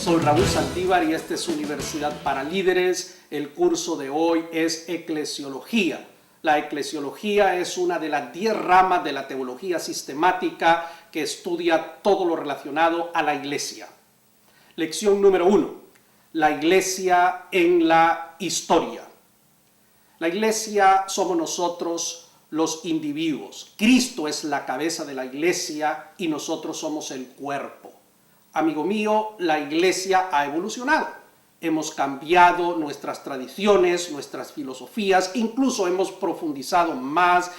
Soy Raúl Saldívar y esta es Universidad para Líderes. El curso de hoy es Eclesiología. La eclesiología es una de las 10 ramas de la teología sistemática que estudia todo lo relacionado a la iglesia. Lección número 1. La iglesia en la historia. La iglesia somos nosotros los individuos. Cristo es la cabeza de la iglesia y nosotros somos el cuerpo. Amigo mío, la iglesia ha evolucionado. Hemos cambiado nuestras tradiciones, nuestras filosofías, incluso hemos profundizado más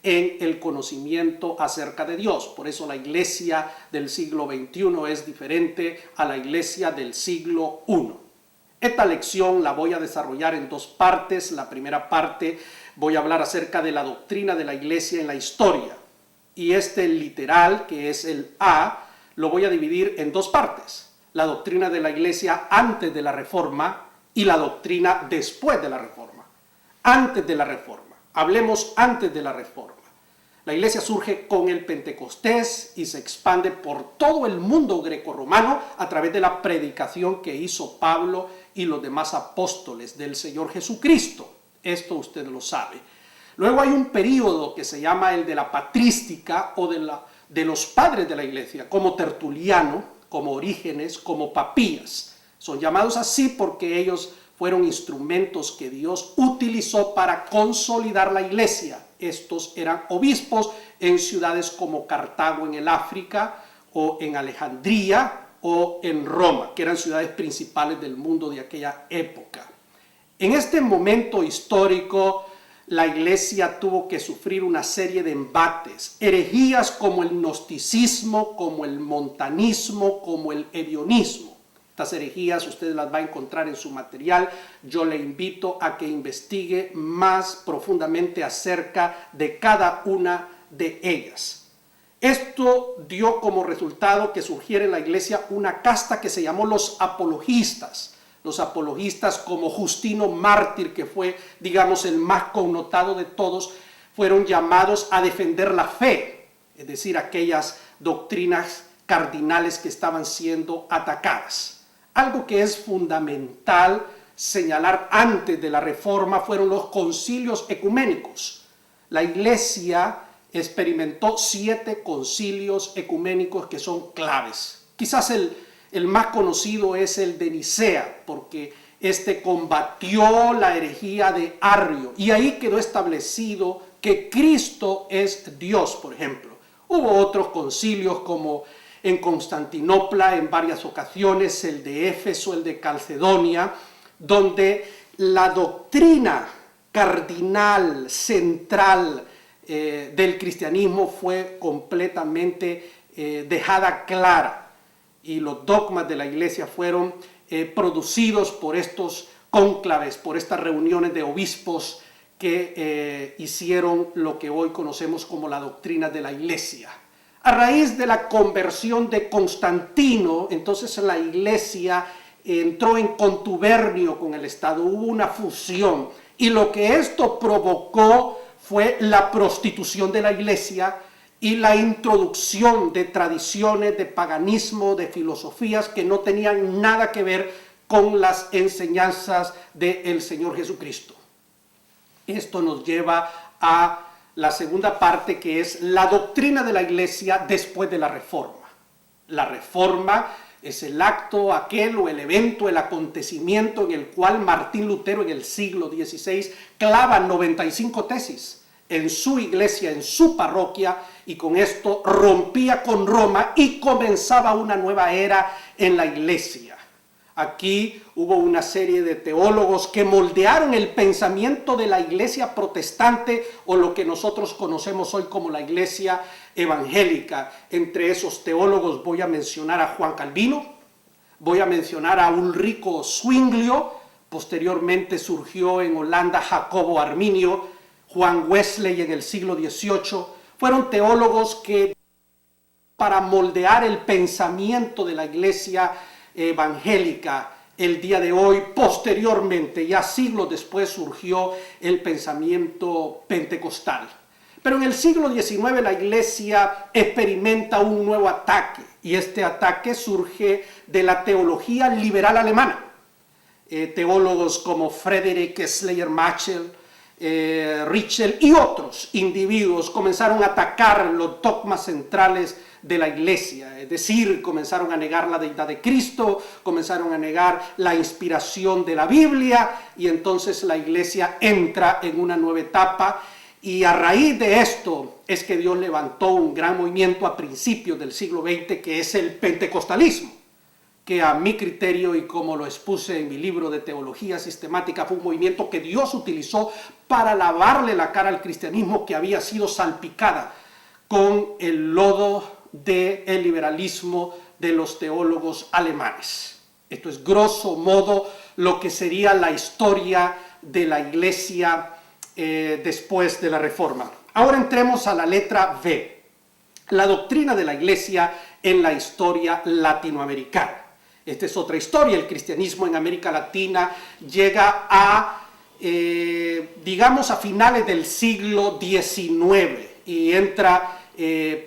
en el conocimiento acerca de Dios. Por eso la iglesia del siglo XXI es diferente a la iglesia del siglo I. Esta lección la voy a desarrollar en 2 partes. La primera parte voy a hablar acerca de la doctrina de la iglesia en la historia. Y este literal, que es el A, lo voy a dividir en 2 partes. La doctrina de la iglesia antes de la reforma y la doctrina después de la reforma. Antes de la reforma. Hablemos antes de la reforma. La iglesia surge con el Pentecostés y se expande por todo el mundo grecorromano a través de la predicación que hizo Pablo y los demás apóstoles del Señor Jesucristo. Esto usted lo sabe. Luego hay un periodo que se llama el de la patrística o de los padres de la iglesia, como Tertuliano, como Orígenes, como Papías. Son llamados así porque ellos fueron instrumentos que Dios utilizó para consolidar la iglesia. Estos eran obispos en ciudades como Cartago en el África, o en Alejandría, o en Roma, que eran ciudades principales del mundo de aquella época. En este momento histórico, la iglesia tuvo que sufrir una serie de embates, herejías como el gnosticismo, como el montanismo, como el ebionismo. Estas herejías usted las va a encontrar en su material. Yo le invito a que investigue más profundamente acerca de cada una de ellas. Esto dio como resultado que surgiera en la iglesia una casta que se llamó los apologistas. Los apologistas como Justino Mártir, que fue, digamos, el más connotado de todos, fueron llamados a defender la fe, es decir, aquellas doctrinas cardinales que estaban siendo atacadas. Algo que es fundamental señalar antes de la reforma fueron los concilios ecuménicos. La iglesia experimentó 7 concilios ecuménicos que son claves. Quizás el más conocido es el de Nicea, porque este combatió la herejía de Arrio y ahí quedó establecido que Cristo es Dios, por ejemplo. Hubo otros concilios como en Constantinopla en varias ocasiones, el de Éfeso, el de Calcedonia, donde la doctrina cardinal, central del cristianismo fue completamente dejada clara. Y los dogmas de la iglesia fueron producidos por estos cónclaves, por estas reuniones de obispos que hicieron lo que hoy conocemos como la doctrina de la iglesia. A raíz de la conversión de Constantino, entonces la iglesia entró en contubernio con el Estado, hubo una fusión. Y lo que esto provocó fue la prostitución de la iglesia y la introducción de tradiciones, de paganismo, de filosofías que no tenían nada que ver con las enseñanzas del Señor Jesucristo. Esto nos lleva a la segunda parte, que es la doctrina de la iglesia después de la reforma. La reforma es el acto aquel o el evento, el acontecimiento en el cual Martín Lutero en el siglo XVI clava 95 tesis en su iglesia, en su parroquia, y con esto rompía con Roma y comenzaba una nueva era en la iglesia. Aquí hubo una serie de teólogos que moldearon el pensamiento de la iglesia protestante o lo que nosotros conocemos hoy como la iglesia evangélica. Entre esos teólogos voy a mencionar a Juan Calvino, voy a mencionar a Ulrico Zwinglio, posteriormente surgió en Holanda Jacobo Arminio, Juan Wesley en el siglo XVIII. Fueron teólogos que para moldear el pensamiento de la iglesia evangélica el día de hoy. Posteriormente, ya siglos después, surgió el pensamiento pentecostal. Pero en el siglo XIX la iglesia experimenta un nuevo ataque. Y este ataque surge de la teología liberal alemana. Teólogos como Friedrich Schleiermacher, Ritschl y otros individuos comenzaron a atacar los dogmas centrales de la iglesia, es decir, comenzaron a negar la deidad de Cristo, comenzaron a negar la inspiración de la Biblia, y entonces la iglesia entra en una nueva etapa. Y a raíz de esto es que Dios levantó un gran movimiento a principios del siglo XX, que es el pentecostalismo, que a mi criterio, y como lo expuse en mi libro de teología sistemática, fue un movimiento que Dios utilizó para lavarle la cara al cristianismo, que había sido salpicada con el lodo del liberalismo de los teólogos alemanes. Esto es grosso modo lo que sería la historia de la iglesia después de la Reforma. Ahora entremos a la letra V, la doctrina de la iglesia en la historia latinoamericana. Esta es otra historia. El cristianismo en América Latina llega a, digamos, a finales del siglo XIX y entra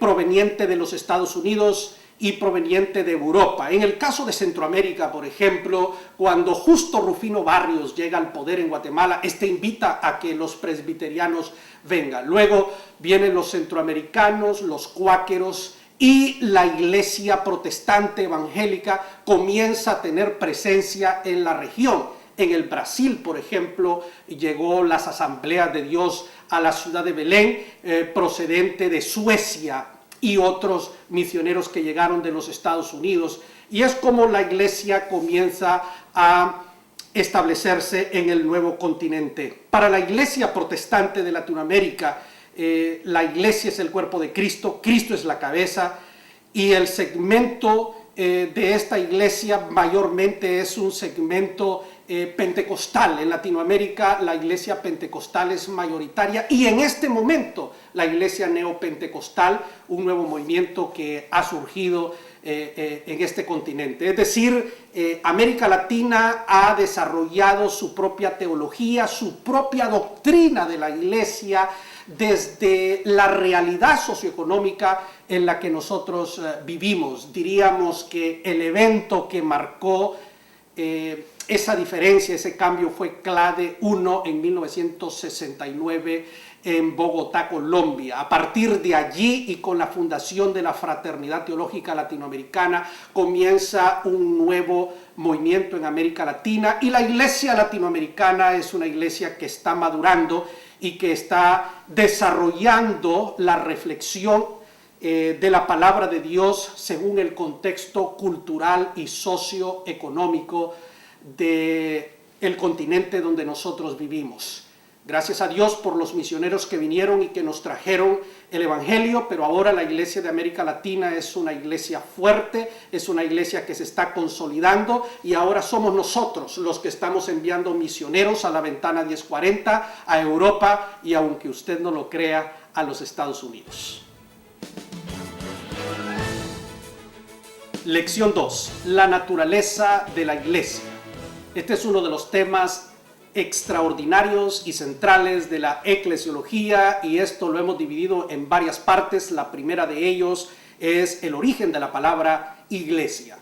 proveniente de los Estados Unidos y proveniente de Europa. En el caso de Centroamérica, por ejemplo, cuando Justo Rufino Barrios llega al poder en Guatemala, invita a que los presbiterianos vengan. Luego vienen los centroamericanos, los cuáqueros, y la iglesia protestante evangélica comienza a tener presencia en la región. En el Brasil, por ejemplo, llegó las Asambleas de Dios a la ciudad de Belén, procedente de Suecia, y otros misioneros que llegaron de los Estados Unidos, y es como la iglesia comienza a establecerse en el nuevo continente. Para la iglesia protestante de Latinoamérica, la iglesia es el cuerpo de Cristo, Cristo es la cabeza, y el segmento de esta iglesia mayormente es un segmento pentecostal. En Latinoamérica la iglesia pentecostal es mayoritaria, y en este momento la iglesia neopentecostal, un nuevo movimiento que ha surgido en este continente. Es decir, América Latina ha desarrollado su propia teología, su propia doctrina de la iglesia, desde la realidad socioeconómica en la que nosotros vivimos. Diríamos que el evento que marcó esa diferencia, ese cambio, fue CLADE 1 en 1969 en Bogotá, Colombia. A partir de allí, y con la fundación de la Fraternidad Teológica Latinoamericana, comienza un nuevo movimiento en América Latina, y la iglesia latinoamericana es una iglesia que está madurando y que está desarrollando la reflexión de la palabra de Dios según el contexto cultural y socioeconómico del continente donde nosotros vivimos. Gracias a Dios por los misioneros que vinieron y que nos trajeron el Evangelio, pero ahora la iglesia de América Latina es una iglesia fuerte, es una iglesia que se está consolidando, y ahora somos nosotros los que estamos enviando misioneros a la Ventana 1040, a Europa, y aunque usted no lo crea, a los Estados Unidos. Lección 2. La naturaleza de la iglesia. Este es uno de los temas extraordinarios y centrales de la eclesiología, y esto lo hemos dividido en varias partes. La primera de ellos es el origen de la palabra iglesia.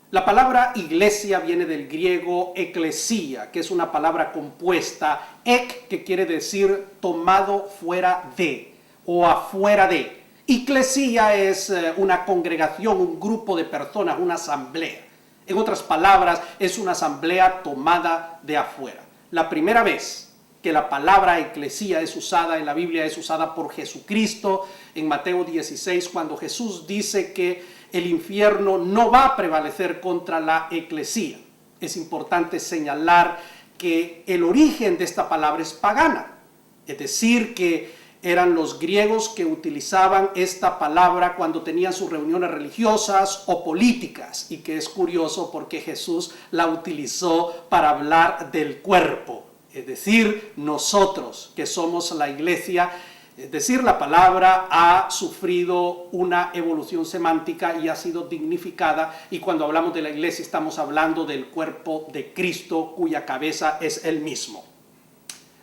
La palabra iglesia viene del griego eclesia, que es una palabra compuesta, ek, que quiere decir tomado fuera de o afuera de. Eclesia es una congregación, un grupo de personas, una asamblea. En otras palabras, es una asamblea tomada de afuera. La primera vez que la palabra eclesía es usada en la Biblia es usada por Jesucristo en Mateo 16, cuando Jesús dice que el infierno no va a prevalecer contra la eclesía. Es importante señalar que el origen de esta palabra es pagana, es decir, que eran los griegos que utilizaban esta palabra cuando tenían sus reuniones religiosas o políticas, y que es curioso porque Jesús la utilizó para hablar del cuerpo, es decir, nosotros que somos la iglesia. Es decir, la palabra ha sufrido una evolución semántica y ha sido dignificada, y cuando hablamos de la iglesia estamos hablando del cuerpo de Cristo, cuya cabeza es Él mismo.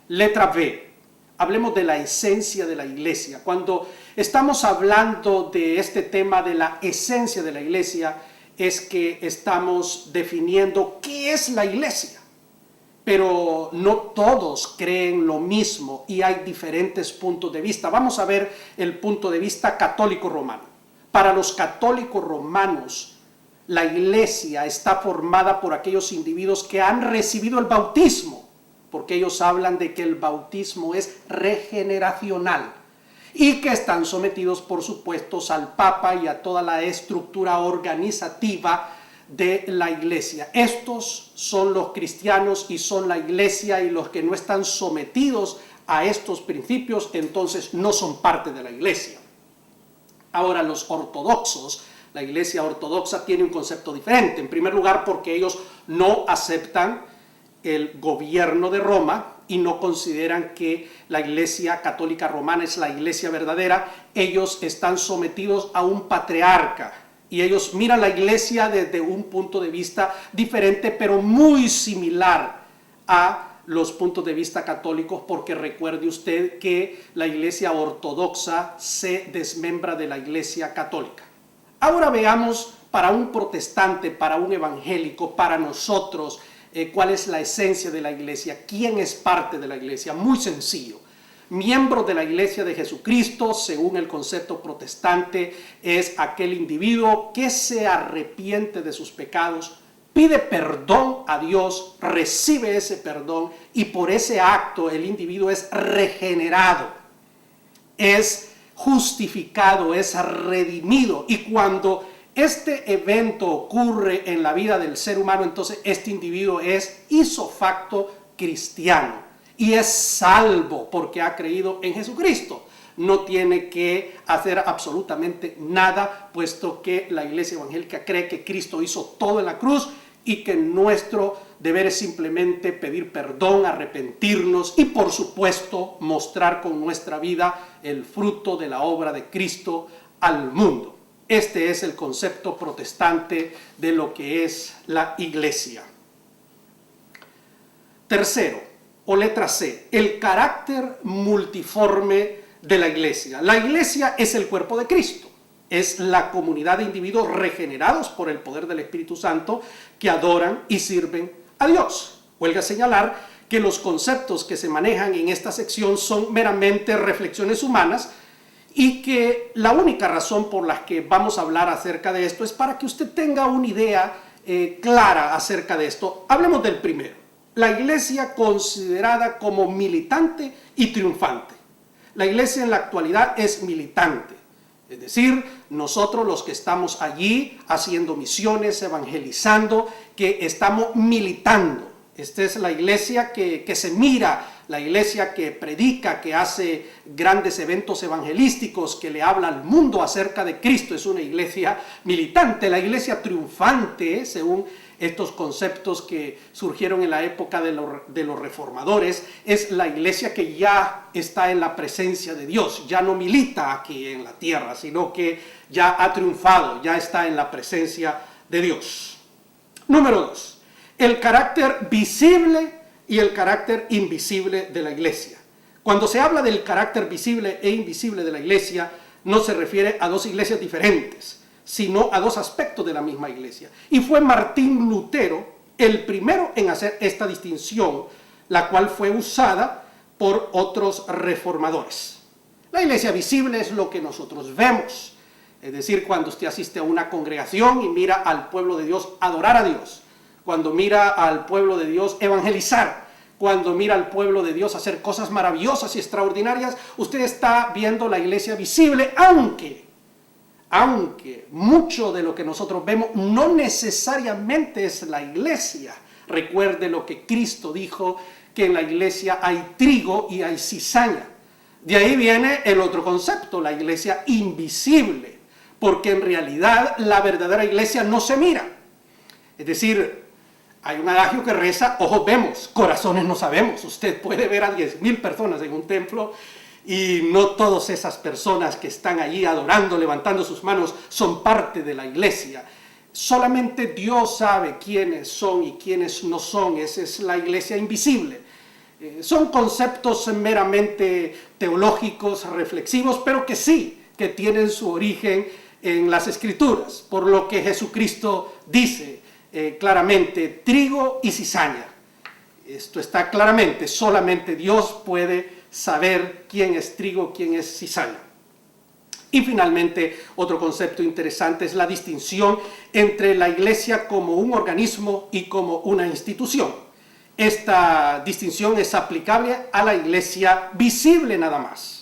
Letra B. Hablemos de la esencia de la iglesia. Cuando estamos hablando de este tema de la esencia de la iglesia, es que estamos definiendo qué es la iglesia. Pero no todos creen lo mismo y hay diferentes puntos de vista. Vamos a ver el punto de vista católico romano. Para los católicos romanos, la iglesia está formada por aquellos individuos que han recibido el bautismo, porque ellos hablan de que el bautismo es regeneracional y que están sometidos, por supuesto, al Papa y a toda la estructura organizativa de la iglesia. Estos son los cristianos y son la iglesia, y los que no están sometidos a estos principios, entonces no son parte de la iglesia. Ahora, los ortodoxos, la iglesia ortodoxa tiene un concepto diferente. En primer lugar, porque ellos no aceptan el gobierno de Roma y no consideran que la iglesia católica romana es la iglesia verdadera. Ellos están sometidos a un patriarca y ellos miran la iglesia desde un punto de vista diferente, pero muy similar a los puntos de vista católicos, porque recuerde usted que la iglesia ortodoxa se desmembra de la iglesia católica. Ahora veamos, para un protestante, para un evangélico, para nosotros, cuál es la esencia de la iglesia, quién es parte de la iglesia. Muy sencillo. Miembro de la iglesia de Jesucristo, según el concepto protestante, es aquel individuo que se arrepiente de sus pecados, pide perdón a Dios, recibe ese perdón y por ese acto el individuo es regenerado, es justificado, es redimido. Y cuando este evento ocurre en la vida del ser humano, entonces este individuo es ipso facto cristiano y es salvo porque ha creído en Jesucristo. No tiene que hacer absolutamente nada, puesto que la iglesia evangélica cree que Cristo hizo todo en la cruz y que nuestro deber es simplemente pedir perdón, arrepentirnos y, por supuesto, mostrar con nuestra vida el fruto de la obra de Cristo al mundo. Este es el concepto protestante de lo que es la iglesia. Tercero, o letra C, el carácter multiforme de la iglesia. La iglesia es el cuerpo de Cristo. Es la comunidad de individuos regenerados por el poder del Espíritu Santo que adoran y sirven a Dios. Huelga señalar que los conceptos que se manejan en esta sección son meramente reflexiones humanas y que la única razón por la que vamos a hablar acerca de esto es para que usted tenga una idea clara acerca de esto. Hablemos del primero. La iglesia considerada como militante y triunfante. La iglesia en la actualidad es militante. Es decir, nosotros los que estamos allí haciendo misiones, evangelizando, que estamos militando. Esta es la iglesia que se mira, la iglesia que predica, que hace grandes eventos evangelísticos, que le habla al mundo acerca de Cristo. Es una iglesia militante. La iglesia triunfante, según estos conceptos que surgieron en la época de los reformadores, es la iglesia que ya está en la presencia de Dios, ya no milita aquí en la tierra, sino que ya ha triunfado, ya está en la presencia de Dios. Número 2, el carácter visible y el carácter invisible de la iglesia. Cuando se habla del carácter visible e invisible de la iglesia, no se refiere a dos iglesias diferentes, sino a dos aspectos de la misma iglesia. Y fue Martín Lutero el primero en hacer esta distinción, la cual fue usada por otros reformadores. La iglesia visible es lo que nosotros vemos, es decir, cuando usted asiste a una congregación y mira al pueblo de Dios adorar a Dios, cuando mira al pueblo de Dios evangelizar, cuando mira al pueblo de Dios hacer cosas maravillosas y extraordinarias, usted está viendo la iglesia visible, aunque mucho de lo que nosotros vemos no necesariamente es la iglesia. Recuerde lo que Cristo dijo, que en la iglesia hay trigo y hay cizaña. De ahí viene el otro concepto, la iglesia invisible, porque en realidad la verdadera iglesia no se mira. Es decir, hay un adagio que reza, ojos vemos, corazones no sabemos. Usted puede ver a 10,000 personas en un templo y no todas esas personas que están allí adorando, levantando sus manos, son parte de la iglesia. Solamente Dios sabe quiénes son y quiénes no son. Esa es la iglesia invisible. Son conceptos meramente teológicos, reflexivos, pero que sí, que tienen su origen en las Escrituras, por lo que Jesucristo dice claramente, trigo y cizaña. Esto está claramente, solamente Dios puede saber quién es trigo, quién es cizaña. Y finalmente, otro concepto interesante es la distinción entre la iglesia como un organismo y como una institución. Esta distinción es aplicable a la iglesia visible nada más.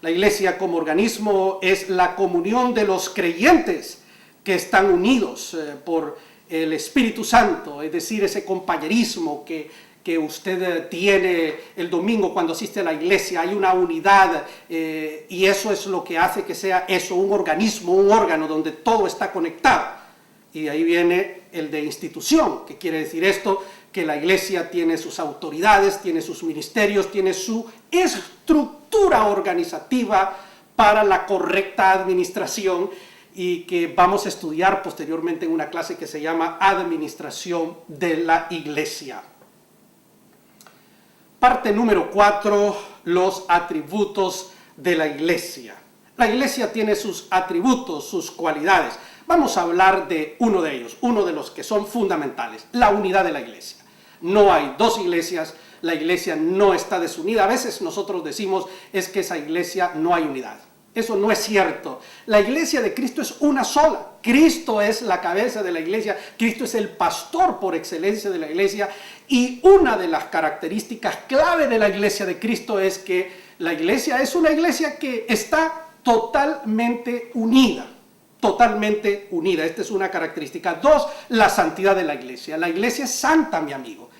La iglesia como organismo es la comunión de los creyentes que están unidos por el Espíritu Santo, es decir, ese compañerismo que usted tiene el domingo cuando asiste a la iglesia. Hay una unidad y eso es lo que hace que sea eso, un organismo, un órgano donde todo está conectado. Y ahí viene el de institución, que quiere decir esto, que la iglesia tiene sus autoridades, tiene sus ministerios, tiene su estructura organizativa para la correcta administración, y que vamos a estudiar posteriormente en una clase que se llama Administración de la Iglesia. Parte número 4, los atributos de la iglesia. La iglesia tiene sus atributos, sus cualidades. Vamos a hablar de uno de ellos, uno de los que son fundamentales, la unidad de la iglesia. No hay dos iglesias, la iglesia no está desunida. A veces nosotros decimos, es que esa iglesia no hay unidad. Eso no es cierto. La iglesia de Cristo es una sola. Cristo es la cabeza de la iglesia. Cristo es el pastor por excelencia de la iglesia. Y una de las características clave de la iglesia de Cristo es que la iglesia es una iglesia que está totalmente unida. Totalmente unida. Esta es una característica. 2, la santidad de la iglesia. La iglesia es santa, mi amigo.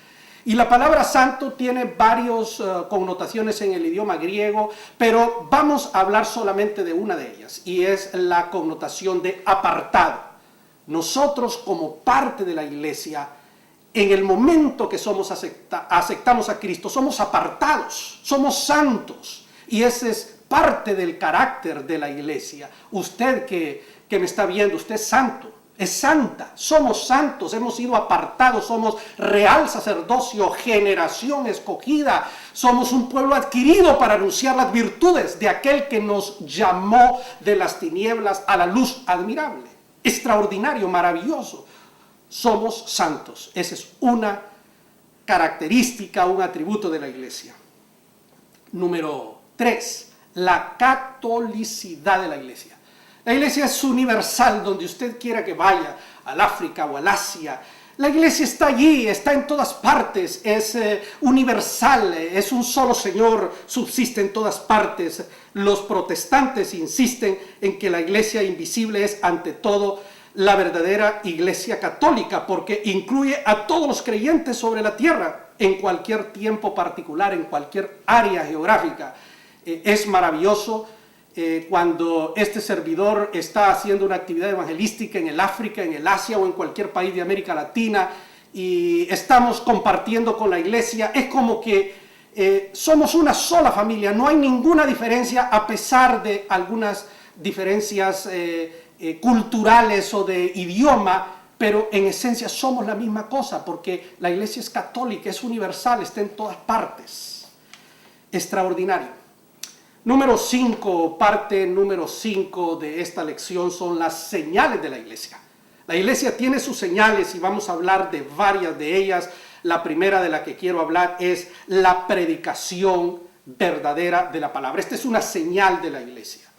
Y la palabra santo tiene varias connotaciones en el idioma griego, pero vamos a hablar solamente de una de ellas, y es la connotación de apartado. Nosotros, como parte de la iglesia, en el momento que aceptamos a Cristo, somos apartados, somos santos, y ese es parte del carácter de la iglesia. Usted que me está viendo, usted es santo. Es santa, somos santos, hemos sido apartados, somos real sacerdocio, generación escogida, somos un pueblo adquirido para anunciar las virtudes de aquel que nos llamó de las tinieblas a la luz admirable. Extraordinario, maravilloso. Somos santos. Esa es una característica, un atributo de la iglesia. Número 3, la catolicidad de la iglesia. La iglesia es universal, donde usted quiera que vaya, al África o al Asia. La iglesia está allí, está en todas partes, es universal, es un solo Señor, subsiste en todas partes. Los protestantes insisten en que la iglesia invisible es ante todo la verdadera iglesia católica, porque incluye a todos los creyentes sobre la tierra, en cualquier tiempo particular, en cualquier área geográfica. Es maravilloso. Cuando este servidor está haciendo una actividad evangelística en el África, en el Asia o en cualquier país de América Latina y estamos compartiendo con la iglesia, es como que somos una sola familia, no hay ninguna diferencia a pesar de algunas diferencias culturales o de idioma, pero en esencia somos la misma cosa porque la iglesia es católica, es universal, está en todas partes. Extraordinario. Número 5, parte número 5 de esta lección son las señales de la iglesia. La iglesia tiene sus señales y vamos a hablar de varias de ellas. La primera de la que quiero hablar es la predicación verdadera de la palabra. Esta es una señal de la iglesia.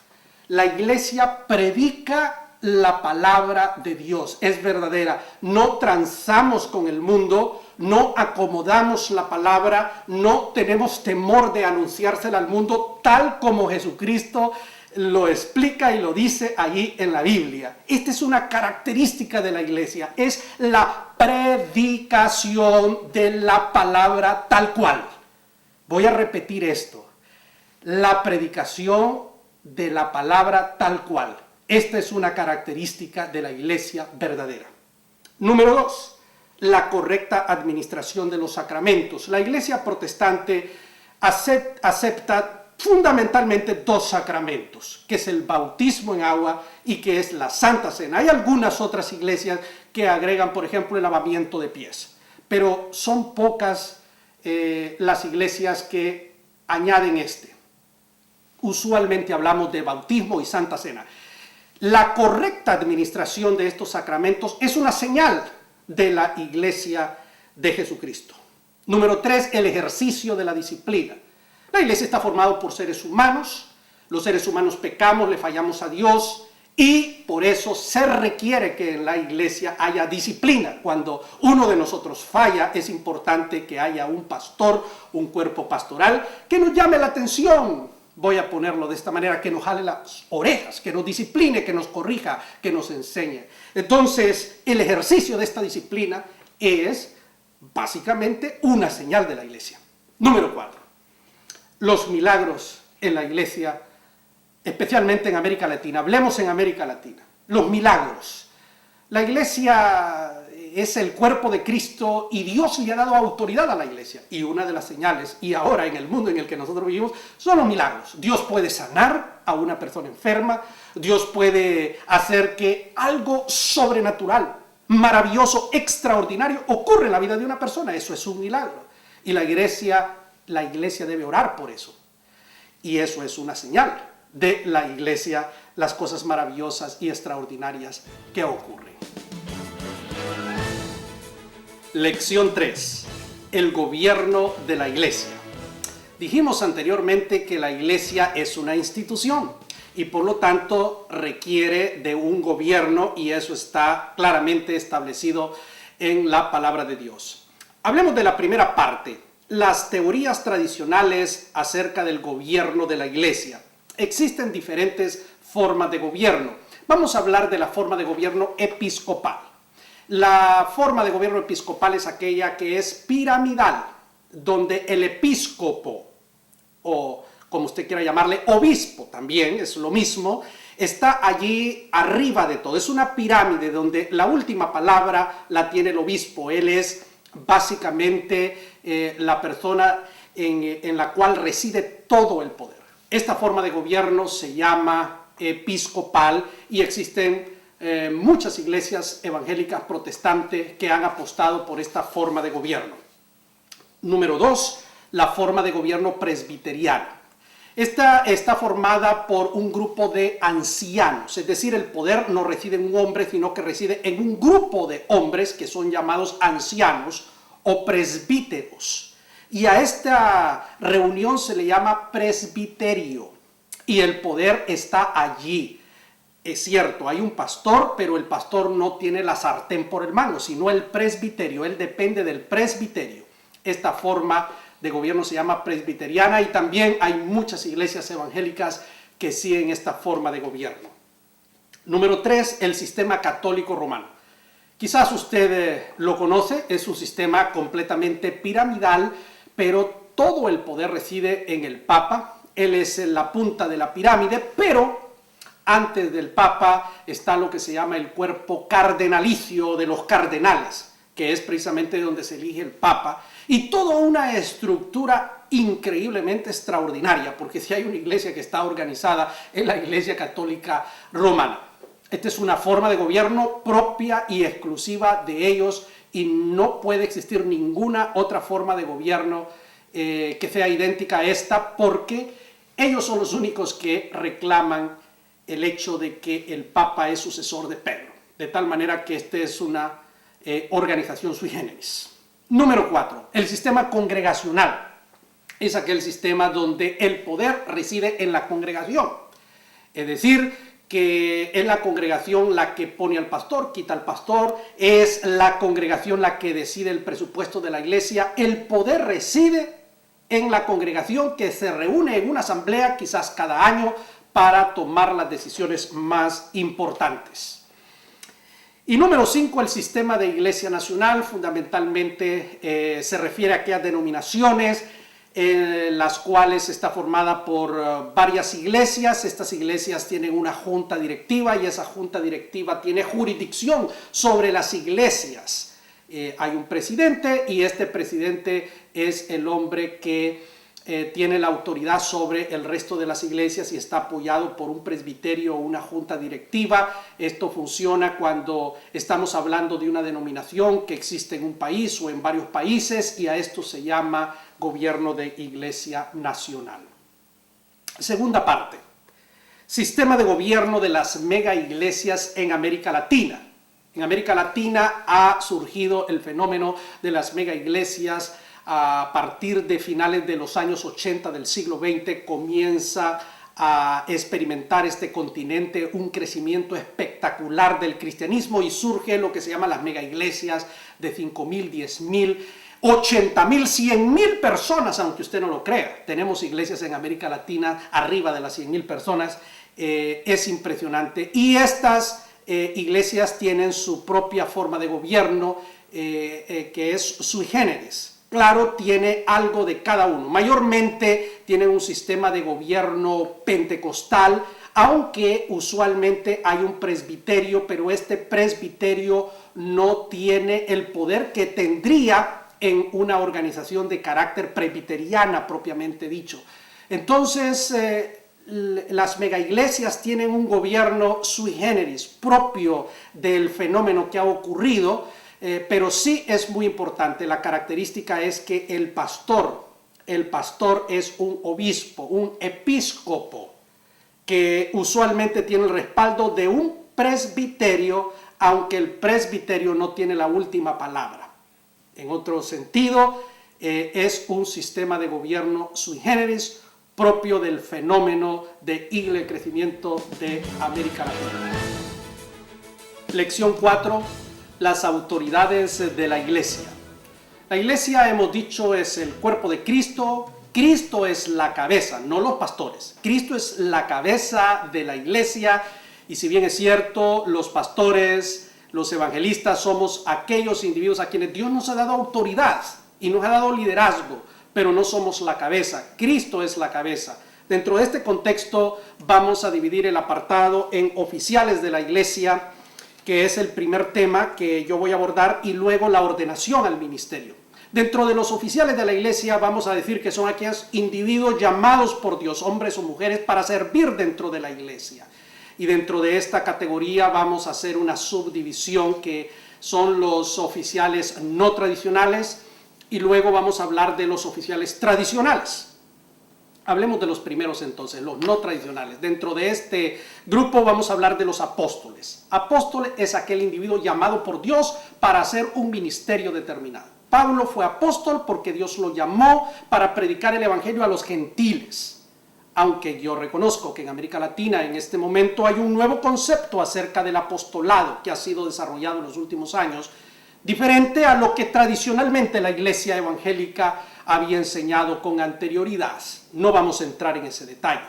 La iglesia predica la palabra de Dios, es verdadera. No transamos con el mundo, no acomodamos la palabra, no tenemos temor de anunciársela al mundo tal como Jesucristo lo explica y lo dice allí en la Biblia. Esta es una característica de la iglesia, es la predicación de la palabra tal cual. Voy a repetir esto, la predicación de la palabra tal cual. Esta es una característica de la iglesia verdadera. Número 2, la correcta administración de los sacramentos. La iglesia protestante acepta fundamentalmente 2 sacramentos, que es el bautismo en agua y que es la Santa Cena. Hay algunas otras iglesias que agregan, por ejemplo, el lavamiento de pies, pero son pocas las iglesias que añaden este. usualmente hablamos de bautismo y Santa Cena. La correcta administración de estos sacramentos es una señal de la Iglesia de Jesucristo. Número 3, el ejercicio de la disciplina. La Iglesia está formada por seres humanos. Los seres humanos pecamos, le fallamos a Dios y por eso se requiere que en la Iglesia haya disciplina. Cuando uno de nosotros falla, es importante que haya un pastor, un cuerpo pastoral que nos llame la atención. Voy a ponerlo de esta manera, que nos jale las orejas, que nos discipline, que nos corrija, que nos enseñe. Entonces, el ejercicio de esta disciplina es básicamente una señal de la Iglesia. Número 4. Los milagros en la Iglesia, especialmente en América Latina. Hablemos en América Latina. Los milagros. La Iglesia es el cuerpo de Cristo y Dios le ha dado autoridad a la Iglesia. Y una de las señales, y ahora en el mundo en el que nosotros vivimos, son los milagros. Dios puede sanar a una persona enferma. Dios puede hacer que algo sobrenatural, maravilloso, extraordinario ocurre en la vida de una persona. Eso es un milagro. Y la iglesia debe orar por eso. Y eso es una señal de la Iglesia, las cosas maravillosas y extraordinarias que ocurren. Lección 3. El gobierno de la Iglesia. Dijimos anteriormente que la Iglesia es una institución y por lo tanto requiere de un gobierno, y eso está claramente establecido en la palabra de Dios. Hablemos de la primera parte, las teorías tradicionales acerca del gobierno de la Iglesia. Existen diferentes formas de gobierno. Vamos a hablar de la forma de gobierno episcopal. La forma de gobierno episcopal es aquella que es piramidal, donde el episcopo, o como usted quiera llamarle, obispo también, es lo mismo, está allí arriba de todo. Es una pirámide donde la última palabra la tiene el obispo. Él es básicamente la persona en la cual reside todo el poder. Esta forma de gobierno se llama episcopal y existen muchas iglesias evangélicas protestantes que han apostado por esta forma de gobierno. Número 2, la forma de gobierno presbiteriana. Esta está formada por un grupo de ancianos, es decir, el poder no reside en un hombre, sino que reside en un grupo de hombres que son llamados ancianos o presbíteros. Y a esta reunión se le llama presbiterio, y el poder está allí. Es cierto, hay un pastor, pero el pastor no tiene la sartén por el mango, sino el presbiterio. Él depende del presbiterio. Esta forma de gobierno se llama presbiteriana y también hay muchas iglesias evangélicas que siguen esta forma de gobierno. Número 3, el sistema católico romano. Quizás usted lo conoce, es un sistema completamente piramidal, pero todo el poder reside en el Papa. Él es la punta de la pirámide, pero antes del Papa está lo que se llama el cuerpo cardenalicio de los cardenales, que es precisamente donde se elige el Papa, y toda una estructura increíblemente extraordinaria, porque si hay una iglesia que está organizada es la Iglesia Católica Romana. Esta es una forma de gobierno propia y exclusiva de ellos, y no puede existir ninguna otra forma de gobierno que sea idéntica a esta, porque ellos son los únicos que reclaman el hecho de que el Papa es sucesor de Pedro, de tal manera que esta es una organización sui generis. Número 4, el sistema congregacional. Es aquel sistema donde el poder reside en la congregación, es decir, que es la congregación la que pone al pastor, quita al pastor, es la congregación la que decide el presupuesto de la iglesia. El poder reside en la congregación, que se reúne en una asamblea quizás cada año para tomar las decisiones más importantes. Y número 5, el sistema de iglesia nacional. Fundamentalmente se refiere a aquellas denominaciones las cuales está formada por varias iglesias. Estas iglesias tienen una junta directiva y esa junta directiva tiene jurisdicción sobre las iglesias. Hay un presidente y este presidente es el hombre que tiene la autoridad sobre el resto de las iglesias y está apoyado por un presbiterio o una junta directiva. Esto funciona cuando estamos hablando de una denominación que existe en un país o en varios países, y a esto se llama gobierno de iglesia nacional. Segunda parte, sistema de gobierno de las mega iglesias en América Latina. En América Latina ha surgido el fenómeno de las mega iglesias a partir de finales de los años 80 del siglo XX. Comienza a experimentar este continente un crecimiento espectacular del cristianismo y surge lo que se llama las mega iglesias de 5,000, 10,000, 80,000, 100,000 personas, aunque usted no lo crea. Tenemos iglesias en América Latina arriba de las 100,000 personas. Es impresionante. Y estas iglesias tienen su propia forma de gobierno, que es sui generis. Claro, tiene algo de cada uno. Mayormente tienen un sistema de gobierno pentecostal, aunque usualmente hay un presbiterio, pero este presbiterio no tiene el poder que tendría en una organización de carácter presbiteriana propiamente dicho. Entonces, las megaiglesias tienen un gobierno sui generis propio del fenómeno que ha ocurrido, pero sí es muy importante. La característica es que el pastor es un obispo, un episcopo, que usualmente tiene el respaldo de un presbiterio, aunque el presbiterio no tiene la última palabra. En otro sentido, es un sistema de gobierno sui generis propio del fenómeno de iglesia crecimiento de América Latina. Lección 4. Las autoridades de la iglesia. La iglesia, hemos dicho, es el cuerpo de Cristo. Cristo es la cabeza, no los pastores. Cristo es la cabeza de la iglesia, y si bien es cierto, los pastores, los evangelistas somos aquellos individuos a quienes Dios nos ha dado autoridad y nos ha dado liderazgo, pero no somos la cabeza. Cristo es la cabeza. Dentro de este contexto vamos a dividir el apartado en oficiales de la iglesia, que es el primer tema que yo voy a abordar, y luego la ordenación al ministerio. Dentro de los oficiales de la iglesia vamos a decir que son aquellos individuos llamados por Dios, hombres o mujeres, para servir dentro de la iglesia. Y dentro de esta categoría vamos a hacer una subdivisión que son los oficiales no tradicionales, y luego vamos a hablar de los oficiales tradicionales. Hablemos de los primeros entonces, los no tradicionales. Dentro de este grupo vamos a hablar de los apóstoles. Apóstol es aquel individuo llamado por Dios para hacer un ministerio determinado. Pablo fue apóstol porque Dios lo llamó para predicar el evangelio a los gentiles. Aunque yo reconozco que en América Latina en este momento hay un nuevo concepto acerca del apostolado que ha sido desarrollado en los últimos años, diferente a lo que tradicionalmente la iglesia evangélica había enseñado con anterioridad. No vamos a entrar en ese detalle.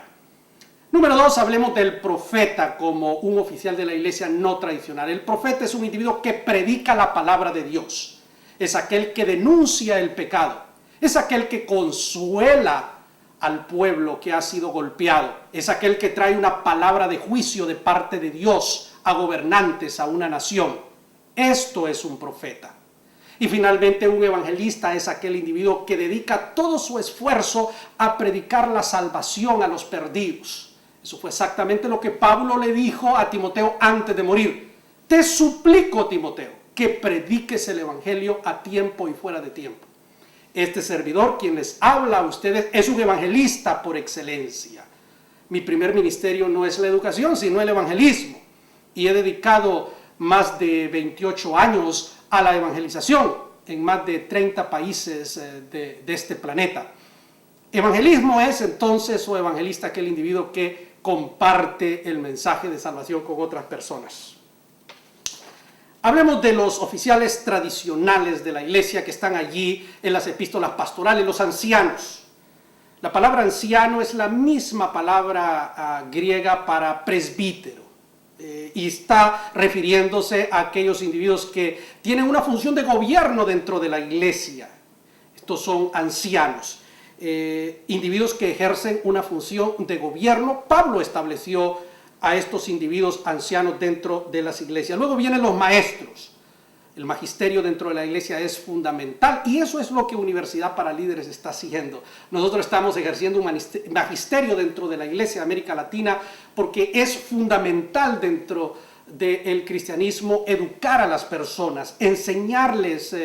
Número 2, hablemos del profeta como un oficial de la iglesia no tradicional. El profeta es un individuo que predica la palabra de Dios. Es aquel que denuncia el pecado. Es aquel que consuela al pueblo que ha sido golpeado. Es aquel que trae una palabra de juicio de parte de Dios a gobernantes, a una nación. Esto es un profeta. Y finalmente, un evangelista es aquel individuo que dedica todo su esfuerzo a predicar la salvación a los perdidos. Eso fue exactamente lo que Pablo le dijo a Timoteo antes de morir. Te suplico, Timoteo, que prediques el evangelio a tiempo y fuera de tiempo. Este servidor, quien les habla a ustedes, es un evangelista por excelencia. Mi primer ministerio no es la educación, sino el evangelismo. Y he dedicado más de 28 años a la evangelización en más de 30 países de este planeta. Evangelismo es entonces, o evangelista, aquel individuo que comparte el mensaje de salvación con otras personas. Hablemos de los oficiales tradicionales de la iglesia que están allí en las epístolas pastorales, los ancianos. La palabra anciano es la misma palabra griega para presbítero. Y está refiriéndose a aquellos individuos que tienen una función de gobierno dentro de la iglesia. Estos son ancianos, individuos que ejercen una función de gobierno. Pablo estableció a estos individuos ancianos dentro de las iglesias. Luego vienen los maestros. El magisterio dentro de la iglesia es fundamental, y eso es lo que Universidad para Líderes está haciendo. Nosotros estamos ejerciendo un magisterio dentro de la iglesia de América Latina porque es fundamental dentro del cristianismo educar a las personas, enseñarles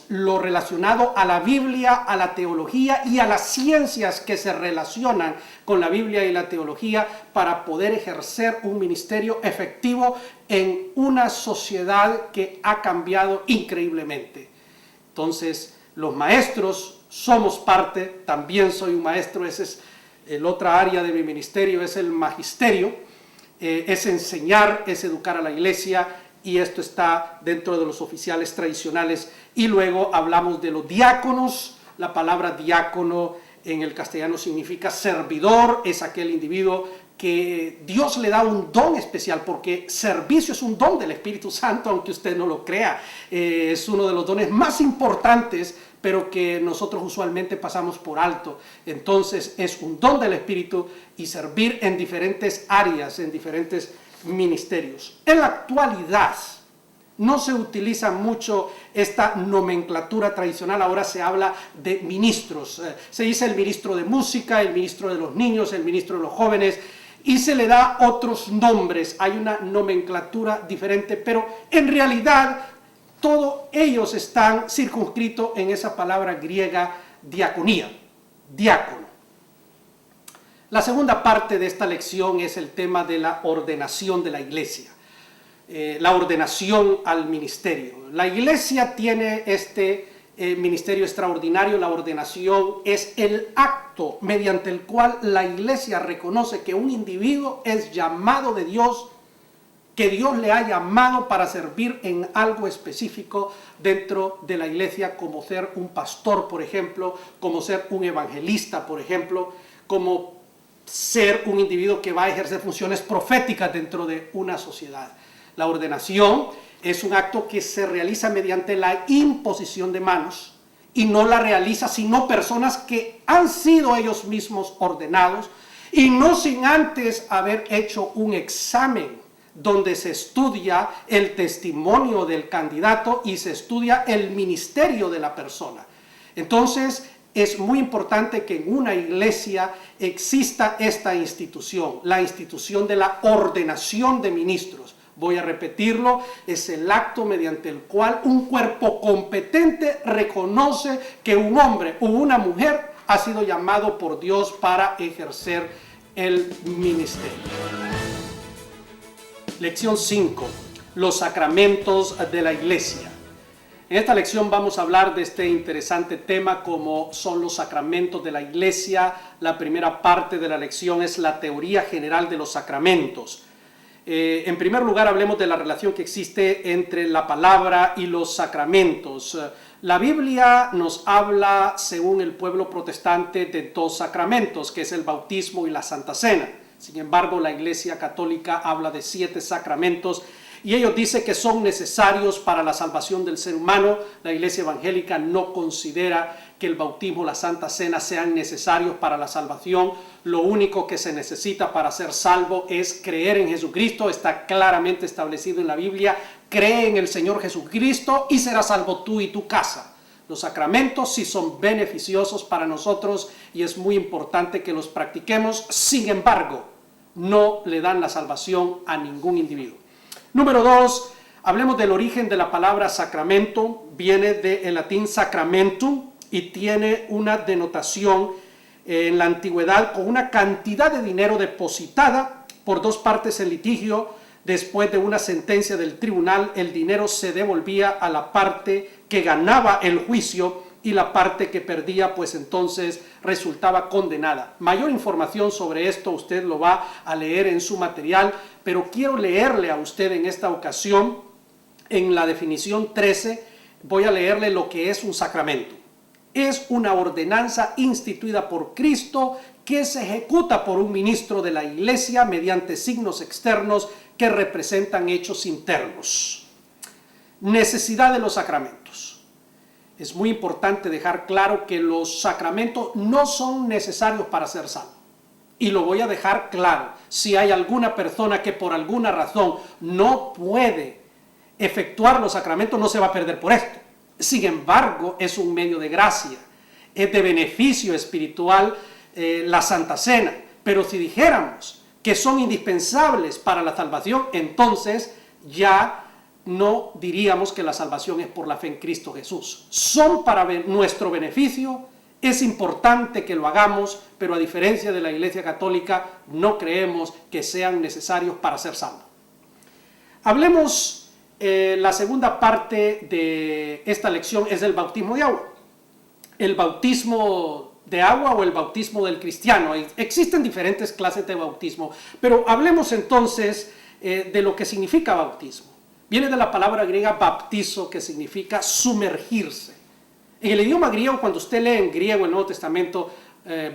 lo relacionado a la Biblia, a la teología y a las ciencias que se relacionan con la Biblia y la teología para poder ejercer un ministerio efectivo en una sociedad que ha cambiado increíblemente. Entonces, los maestros somos parte, también soy un maestro, esa es el otra área de mi ministerio, es el magisterio, es enseñar, es educar a la iglesia, y esto está dentro de los oficiales tradicionales. Y luego hablamos de los diáconos. La palabra diácono en el castellano significa servidor, es aquel individuo que Dios le da un don especial, porque servicio es un don del Espíritu Santo, aunque usted no lo crea. Es uno de los dones más importantes, pero que nosotros usualmente pasamos por alto. Entonces es un don del Espíritu, y servir en diferentes áreas, en diferentes ministerios. En la actualidad no se utiliza mucho esta nomenclatura tradicional. Ahora se habla de ministros. Se dice el ministro de música, el ministro de los niños, el ministro de los jóvenes, y se le da otros nombres. Hay una nomenclatura diferente, pero en realidad todos ellos están circunscritos en esa palabra griega diaconía, diácono. La segunda parte de esta lección es el tema de la ordenación de la iglesia, la ordenación al ministerio. La iglesia tiene este ministerio extraordinario. La ordenación es el acto mediante el cual la iglesia reconoce que un individuo es llamado de Dios, que Dios le ha llamado para servir en algo específico dentro de la iglesia, como ser un pastor, por ejemplo, como ser un evangelista, por ejemplo, como ser un individuo que va a ejercer funciones proféticas dentro de una sociedad. La ordenación es un acto que se realiza mediante la imposición de manos, y no la realiza sino personas que han sido ellos mismos ordenados, y no sin antes haber hecho un examen donde se estudia el testimonio del candidato y se estudia el ministerio de la persona. Entonces, es muy importante que en una iglesia exista esta institución, la institución de la ordenación de ministros. Voy a repetirlo, es el acto mediante el cual un cuerpo competente reconoce que un hombre o una mujer ha sido llamado por Dios para ejercer el ministerio. Lección 5. Los sacramentos de la iglesia. En esta lección vamos a hablar de este interesante tema, como son los sacramentos de la iglesia. La primera parte de la lección es la teoría general de los sacramentos. En primer lugar, hablemos de la relación que existe entre la palabra y los sacramentos. La Biblia nos habla, según el pueblo protestante, de dos sacramentos, que es el bautismo y la Santa Cena. Sin embargo, la Iglesia Católica habla de 7 sacramentos, y ellos dicen que son necesarios para la salvación del ser humano. La Iglesia Evangélica no considera que el bautismo, la Santa Cena sean necesarios para la salvación. Lo único que se necesita para ser salvo es creer en Jesucristo. Está claramente establecido en la Biblia: cree en el Señor Jesucristo y serás salvo tú y tu casa. Los sacramentos sí son beneficiosos para nosotros y es muy importante que los practiquemos. Sin embargo, no le dan la salvación a ningún individuo. Número 2, hablemos del origen de la palabra sacramento. Viene del latín sacramentum y tiene una denotación en la antigüedad con una cantidad de dinero depositada por dos partes en litigio. Después de una sentencia del tribunal, el dinero se devolvía a la parte que ganaba el juicio, y la parte que perdía pues entonces resultaba condenada. Mayor información sobre esto usted lo va a leer en su material, pero quiero leerle a usted en esta ocasión, en la definición 13, voy a leerle lo que es un sacramento. Es una ordenanza instituida por Cristo que se ejecuta por un ministro de la iglesia mediante signos externos que representan hechos internos. Necesidad de los sacramentos. Es muy importante dejar claro que los sacramentos no son necesarios para ser salvo. Y lo voy a dejar claro. Si hay alguna persona que por alguna razón no puede efectuar los sacramentos, no se va a perder por esto. Sin embargo, es un medio de gracia, es de beneficio espiritual la Santa Cena. Pero si dijéramos que son indispensables para la salvación, entonces ya no diríamos que la salvación es por la fe en Cristo Jesús. Son para nuestro beneficio, es importante que lo hagamos, pero a diferencia de la Iglesia Católica, no creemos que sean necesarios para ser salvos. Hablemos, la segunda parte de esta lección es el bautismo de agua. El bautismo de agua o el bautismo del cristiano. Existen diferentes clases de bautismo, pero hablemos entonces de lo que significa bautismo. Viene de la palabra griega baptizo, que significa sumergirse. En el idioma griego, cuando usted lee en griego el Nuevo Testamento,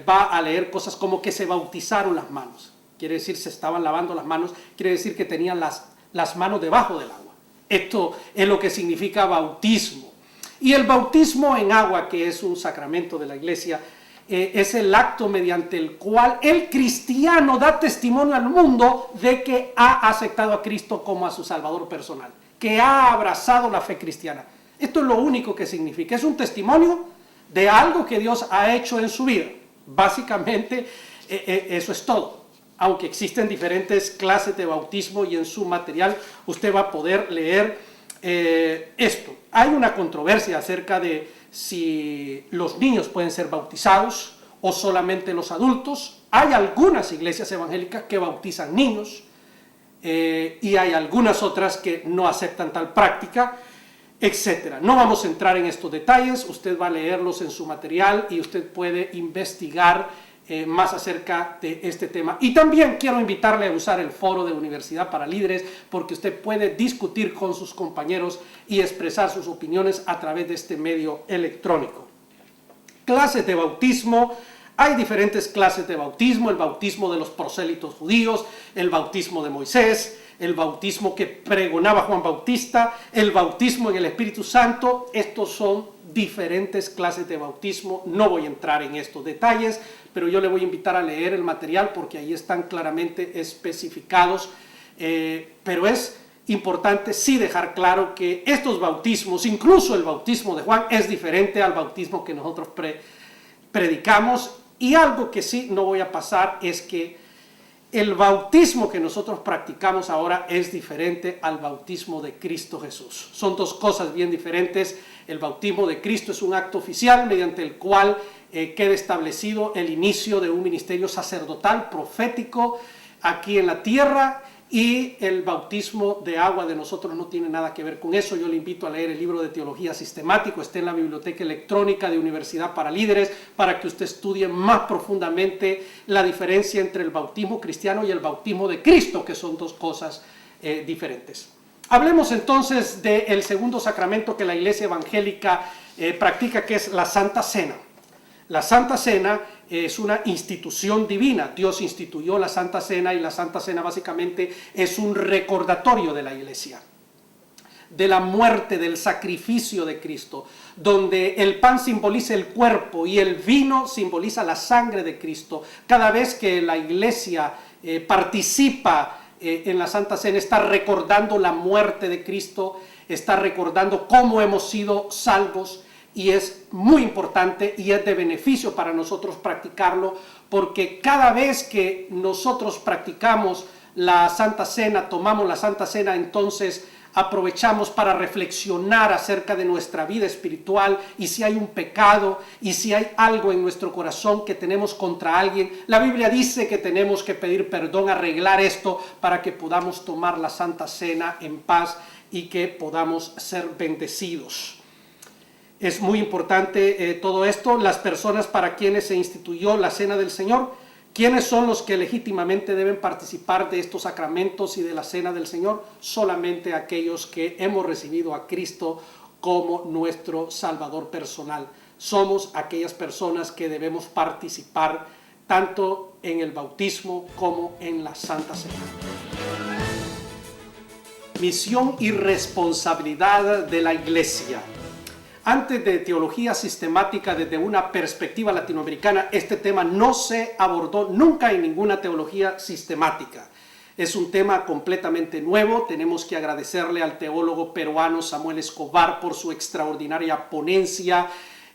va a leer cosas como que se bautizaron las manos. Quiere decir, se estaban lavando las manos, quiere decir que tenían las manos debajo del agua. Esto es lo que significa bautismo. Y el bautismo en agua, que es un sacramento de la Iglesia, es el acto mediante el cual el cristiano da testimonio al mundo de que ha aceptado a Cristo como a su Salvador personal, que ha abrazado la fe cristiana. Esto es lo único que significa, es un testimonio de algo que Dios ha hecho en su vida. Básicamente eso es todo. Aunque existen diferentes clases de bautismo y en su material usted va a poder leer esto. Hay una controversia acerca de si los niños pueden ser bautizados o solamente los adultos. Hay algunas iglesias evangélicas que bautizan niños y hay algunas otras que no aceptan tal práctica, etc. No vamos a entrar en estos detalles, usted va a leerlos en su material y usted puede investigar más acerca de este tema. Y también quiero invitarle a usar el foro de Universidad para Líderes, porque usted puede discutir con sus compañeros y expresar sus opiniones a través de este medio electrónico. Clases de bautismo. Hay diferentes clases de bautismo: el bautismo de los prosélitos judíos, el bautismo de Moisés, el bautismo que pregonaba Juan Bautista, el bautismo en el Espíritu Santo. Estos son diferentes clases de bautismo. No voy a entrar en estos detalles, pero yo le voy a invitar a leer el material porque ahí están claramente especificados. Pero es importante sí dejar claro que estos bautismos, incluso el bautismo de Juan, es diferente al bautismo que nosotros predicamos. Y algo que sí no voy a pasar es que el bautismo que nosotros practicamos ahora es diferente al bautismo de Cristo Jesús. Son dos cosas bien diferentes. El bautismo de Cristo es un acto oficial mediante el cual queda establecido el inicio de un ministerio sacerdotal, profético, aquí en la tierra, y el bautismo de agua de nosotros no tiene nada que ver con eso. Yo le invito a leer el libro de Teología Sistemático, está en la biblioteca electrónica de Universidad para Líderes, para que usted estudie más profundamente la diferencia entre el bautismo cristiano y el bautismo de Cristo, que son dos cosas diferentes. Hablemos entonces del segundo sacramento que la Iglesia evangélica practica, que es la Santa Cena. La Santa Cena es una institución divina. Dios instituyó la Santa Cena y la Santa Cena básicamente es un recordatorio de la Iglesia, de la muerte, del sacrificio de Cristo, donde el pan simboliza el cuerpo y el vino simboliza la sangre de Cristo. Cada vez que la Iglesia participa en la Santa Cena, está recordando la muerte de Cristo, está recordando cómo hemos sido salvos. Y es muy importante y es de beneficio para nosotros practicarlo, porque cada vez que nosotros practicamos la Santa Cena, tomamos la Santa Cena, entonces aprovechamos para reflexionar acerca de nuestra vida espiritual y si hay un pecado y si hay algo en nuestro corazón que tenemos contra alguien. La Biblia dice que tenemos que pedir perdón, arreglar esto para que podamos tomar la Santa Cena en paz y que podamos ser bendecidos. Es muy importante todo esto. Las personas para quienes se instituyó la Cena del Señor, ¿quiénes son los que legítimamente deben participar de estos sacramentos y de la Cena del Señor? Solamente aquellos que hemos recibido a Cristo como nuestro Salvador personal. Somos aquellas personas que debemos participar tanto en el bautismo como en la Santa Cena. Misión y responsabilidad de la Iglesia. Antes de teología sistemática desde una perspectiva latinoamericana, este tema no se abordó nunca en ninguna teología sistemática. Es un tema completamente nuevo. Tenemos que agradecerle al teólogo peruano Samuel Escobar por su extraordinaria ponencia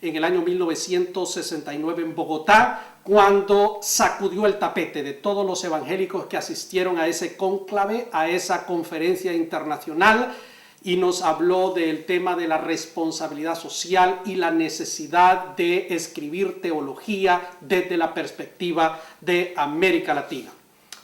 en el año 1969 en Bogotá, cuando sacudió el tapete de todos los evangélicos que asistieron a ese cónclave, a esa conferencia internacional, y nos habló del tema de la responsabilidad social y la necesidad de escribir teología desde la perspectiva de América Latina.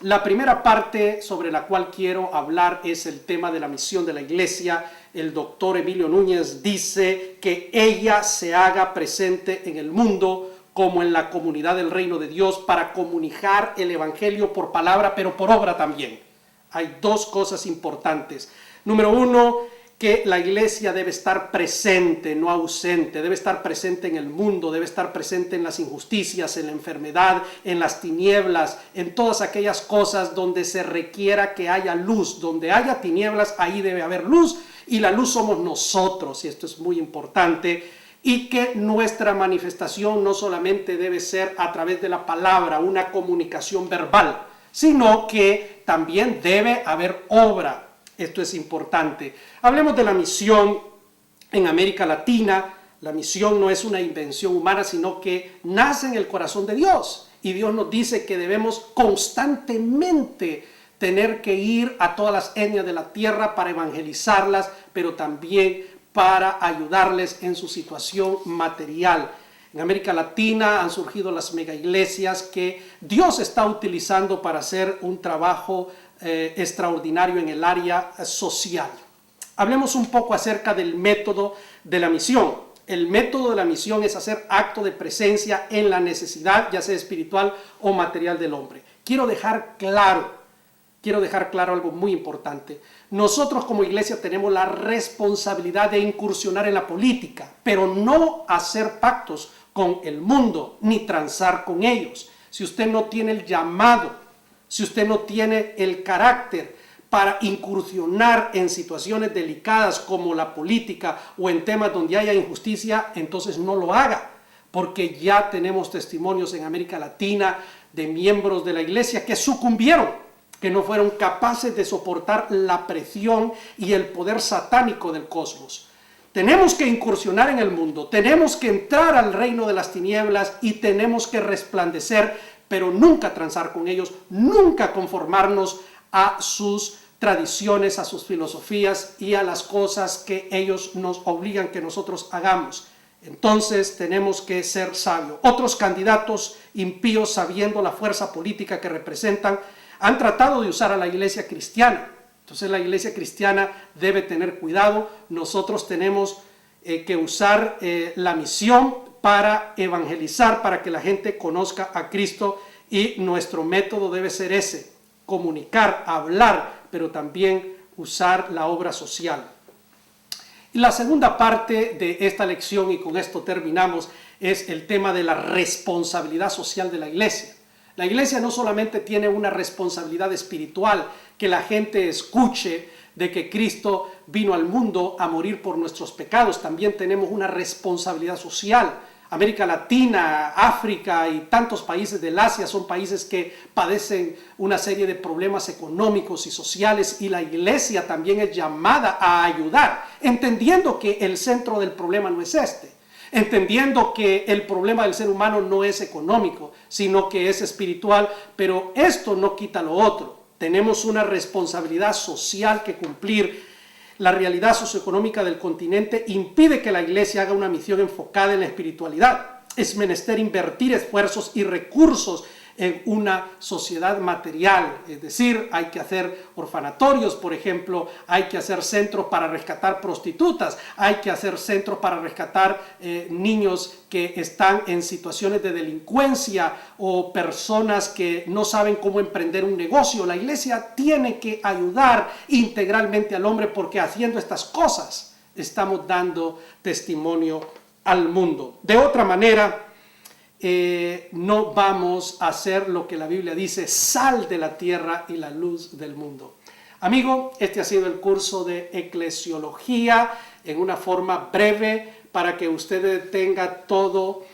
La primera parte sobre la cual quiero hablar es el tema de la misión de la iglesia. El doctor Emilio Núñez dice que ella se haga presente en el mundo como en la comunidad del reino de Dios para comunicar el evangelio por palabra, pero por obra también. Hay dos cosas importantes. Número uno, que la iglesia debe estar presente, no ausente, debe estar presente en el mundo, debe estar presente en las injusticias, en la enfermedad, en las tinieblas, en todas aquellas cosas donde se requiera que haya luz. Donde haya tinieblas, ahí debe haber luz, y la luz somos nosotros, y esto es muy importante, y que nuestra manifestación no solamente debe ser a través de la palabra, una comunicación verbal, sino que también debe haber obra. Esto es importante. Hablemos de la misión en América Latina. La misión no es una invención humana, sino que nace en el corazón de Dios. Y Dios nos dice que debemos constantemente tener que ir a todas las etnias de la tierra para evangelizarlas, pero también para ayudarles en su situación material. En América Latina han surgido las mega iglesias que Dios está utilizando para hacer un trabajo extraordinario en el área social. Hablemos un poco acerca del método de la misión. El método de la misión es hacer acto de presencia en la necesidad, ya sea espiritual o material del hombre. Quiero dejar claro algo muy importante. Nosotros como iglesia tenemos la responsabilidad de incursionar en la política, pero no hacer pactos con el mundo ni transar con ellos. Si usted no tiene el llamado, si usted no tiene el carácter para incursionar en situaciones delicadas como la política o en temas donde haya injusticia, entonces no lo haga, porque ya tenemos testimonios en América Latina de miembros de la iglesia que sucumbieron, que no fueron capaces de soportar la presión y el poder satánico del cosmos. Tenemos que incursionar en el mundo, tenemos que entrar al reino de las tinieblas y tenemos que resplandecer, pero nunca transar con ellos, nunca conformarnos a sus tradiciones, a sus filosofías y a las cosas que ellos nos obligan que nosotros hagamos. Entonces tenemos que ser sabios. Otros candidatos impíos, sabiendo la fuerza política que representan, han tratado de usar a la iglesia cristiana. Entonces la iglesia cristiana debe tener cuidado. Nosotros tenemos que usar la misión para evangelizar, para que la gente conozca a Cristo, y nuestro método debe ser ese: comunicar, hablar, pero también usar la obra social. Y la segunda parte de esta lección, y con esto terminamos, es el tema de la responsabilidad social de la iglesia. La iglesia no solamente tiene una responsabilidad espiritual, que la gente escuche de que Cristo vino al mundo a morir por nuestros pecados, también tenemos una responsabilidad social. América Latina, África y tantos países del Asia son países que padecen una serie de problemas económicos y sociales, y la iglesia también es llamada a ayudar, entendiendo que el centro del problema no es este, entendiendo que el problema del ser humano no es económico, sino que es espiritual, pero esto no quita lo otro. Tenemos una responsabilidad social que cumplir. La realidad socioeconómica del continente impide que la iglesia haga una misión enfocada en la espiritualidad. Es menester invertir esfuerzos y recursos en una sociedad material, es decir, hay que hacer orfanatorios, por ejemplo, hay que hacer centros para rescatar prostitutas, hay que hacer centros para rescatar niños que están en situaciones de delincuencia o personas que no saben cómo emprender un negocio. La iglesia tiene que ayudar integralmente al hombre, porque haciendo estas cosas estamos dando testimonio al mundo. De otra manera, no vamos a hacer lo que la Biblia dice: sal de la tierra y la luz del mundo. Amigo, este ha sido el curso de eclesiología en una forma breve, para que usted tenga todo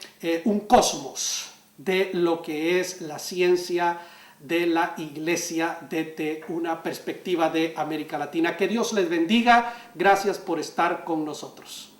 un cosmos de lo que es la ciencia de la iglesia desde una perspectiva de América Latina. Que Dios les bendiga. Gracias por estar con nosotros.